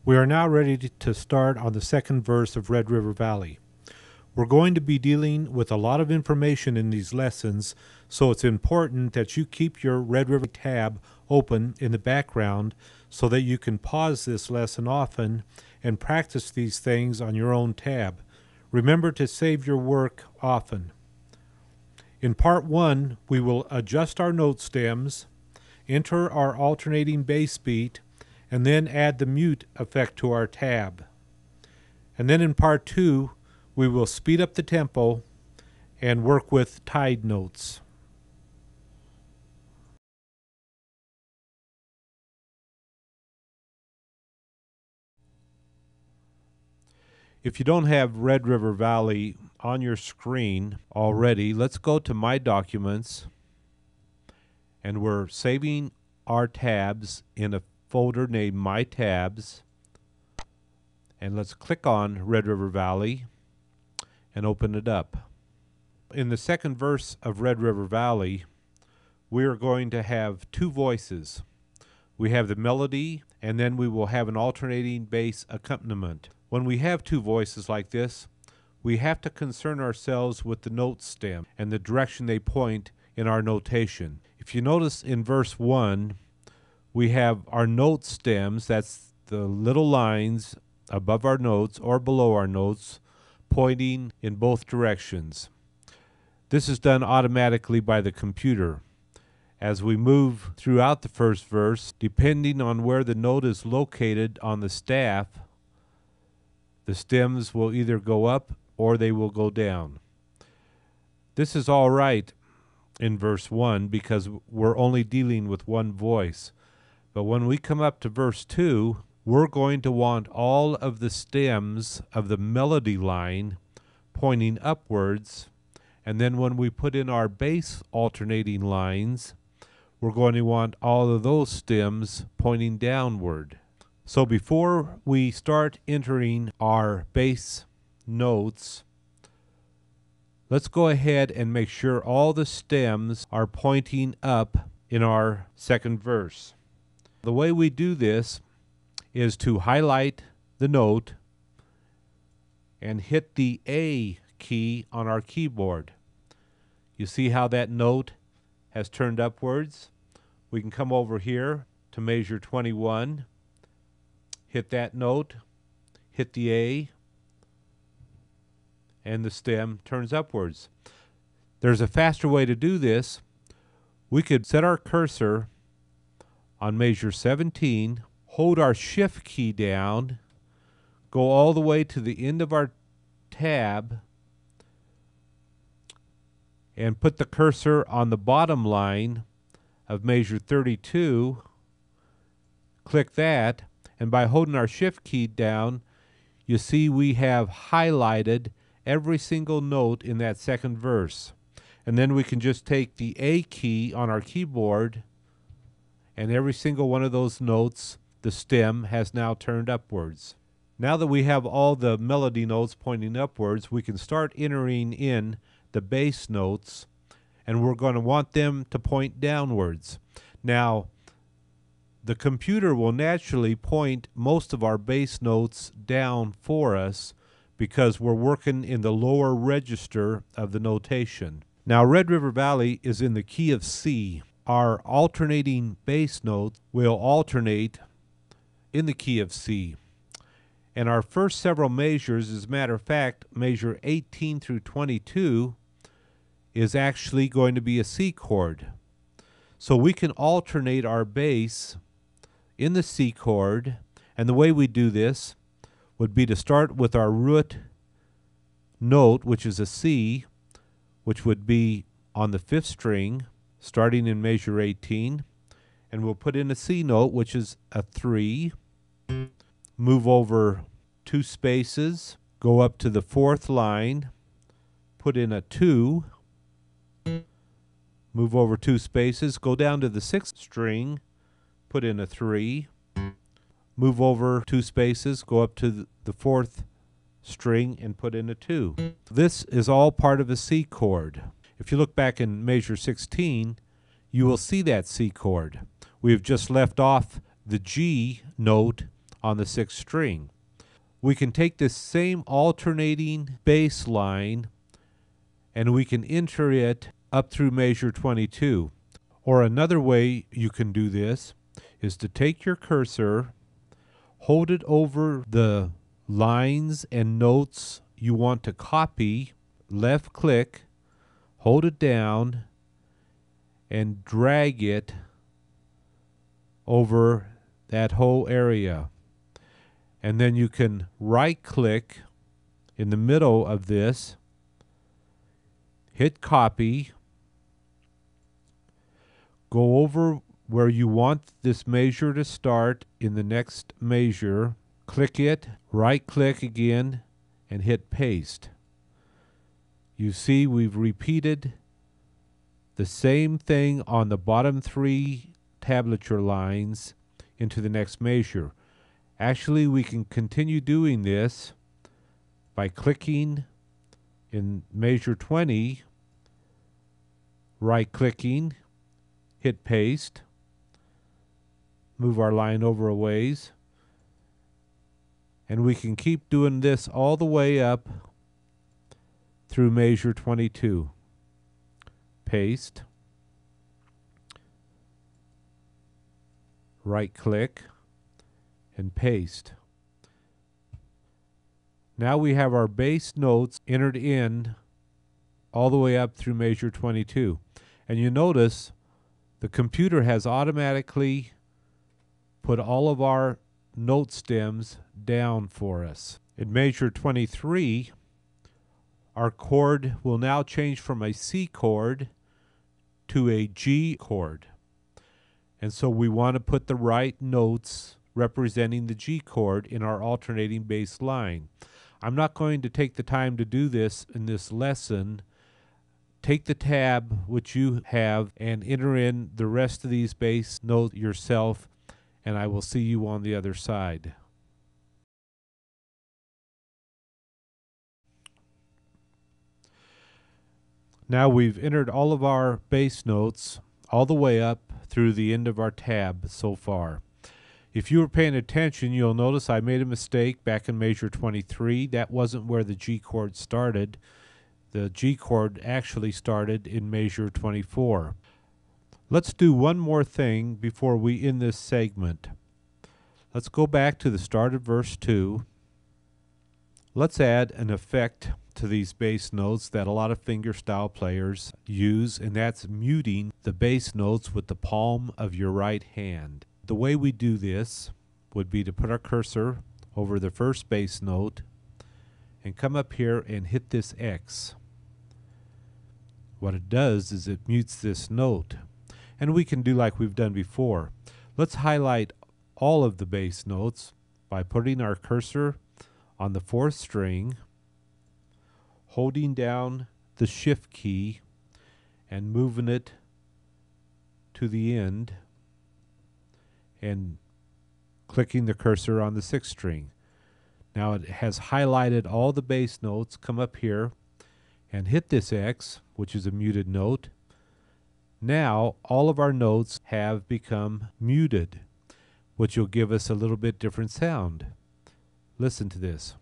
We are now ready to start on the second verse of Red River Valley. We're going to be dealing with a lot of information in these lessons, so it's important that you keep your Red River tab open in the background so that you can pause this lesson often and practice these things on your own tab. Remember to save your work often. In part 1, we will adjust our note stems, enter our alternating bass beat, and then add the mute effect to our tab. And then in part 2, we will speed up the tempo and work with tied notes. If you don't have Red River Valley on your screen already, let's go to My Documents, and we're saving our tabs in a folder named My Tabs, and let's click on Red River Valley and open it up. In the second verse of Red River Valley, we are going to have two voices. We have the melody, and then we will have an alternating bass accompaniment. When we have two voices like this, we have to concern ourselves with the note stem and the direction they point in our notation. If you notice in verse 1, we have our note stems, that's the little lines above our notes or below our notes, pointing in both directions. This is done automatically by the computer. As we move throughout the first verse, depending on where the note is located on the staff, the stems will either go up or they will go down. This is all right in verse 1 because we're only dealing with one voice. But when we come up to verse 2, we're going to want all of the stems of the melody line pointing upwards, and then when we put in our bass alternating lines, we're going to want all of those stems pointing downward. So before we start entering our bass notes, let's go ahead and make sure all the stems are pointing up in our second verse. The way we do this is to highlight the note and hit the A key on our keyboard. You see how that note has turned upwards? We can come over here to measure 21, hit that note, hit the A, and the stem turns upwards. There's a faster way to do this. We could set our cursor on measure 17, hold our shift key down, go all the way to the end of our tab, and put the cursor on the bottom line of measure 32, click that, and by holding our shift key down, you see we have highlighted every single note in that second verse. And then we can just take the A key on our keyboard, and every single one of those notes, the stem has now turned upwards. Now that we have all the melody notes pointing upwards, we can start entering in the bass notes, and we're going to want them to point downwards. Now, the computer will naturally point most of our bass notes down for us because we're working in the lower register of the notation. Now, Red River Valley is in the key of C. Our alternating bass notes will alternate in the key of C. And our first several measures, as a matter of fact, measure 18 through 22, is actually going to be a C chord. So we can alternate our bass in the C chord, and the way we do this would be to start with our root note, which is a C, which would be on the 5th string, starting in measure 18, and we'll put in a C note, which is a 3, move over 2 spaces, go up to the 4th line, put in a 2, move over 2 spaces, go down to the 6th string, put in a 3, move over 2 spaces, go up to the 4th string and put in a 2. This is all part of a C chord. If you look back in measure 16, you will see that C chord. We've just left off the G note on the 6th string. We can take this same alternating bass line and we can enter it up through measure 22. Or another way you can do this is to take your cursor, hold it over the lines and notes you want to copy, left click, hold it down, and drag it over that whole area. And then you can right click in the middle of this, hit copy, go over where you want this measure to start in the next measure, click it, right click again, and hit paste. You see we've repeated the same thing on the bottom 3 tablature lines into the next measure. Actually, we can continue doing this by clicking in measure 20, right clicking, hit paste, move our line over a ways, and we can keep doing this all the way up through measure 22. Paste, right click, and paste. Now we have our bass notes entered in all the way up through measure 22. And you notice the computer has automatically put all of our note stems down for us. In measure 23, our chord will now change from a C chord to a G chord. And so we want to put the right notes representing the G chord in our alternating bass line. I'm not going to take the time to do this in this lesson. Take the tab which you have and enter in the rest of these bass notes yourself, and I will see you on the other side. Now we've entered all of our bass notes all the way up through the end of our tab so far. If you were paying attention, you'll notice I made a mistake back in measure 23. That wasn't where the G chord started. The G chord actually started in measure 24. Let's do one more thing before we end this segment. Let's go back to the start of verse 2. Let's add an effect to these bass notes that a lot of fingerstyle players use, and that's muting the bass notes with the palm of your right hand. The way we do this would be to put our cursor over the first bass note and come up here and hit this X. What it does is it mutes this note. And we can do like we've done before. Let's highlight all of the bass notes by putting our cursor on the 4th string, holding down the shift key and moving it to the end, and clicking the cursor on the 6th string. Now it has highlighted all the bass notes. Come up here and hit this X, which is a muted note. Now all of our notes have become muted, which will give us a little bit different sound. Listen to this.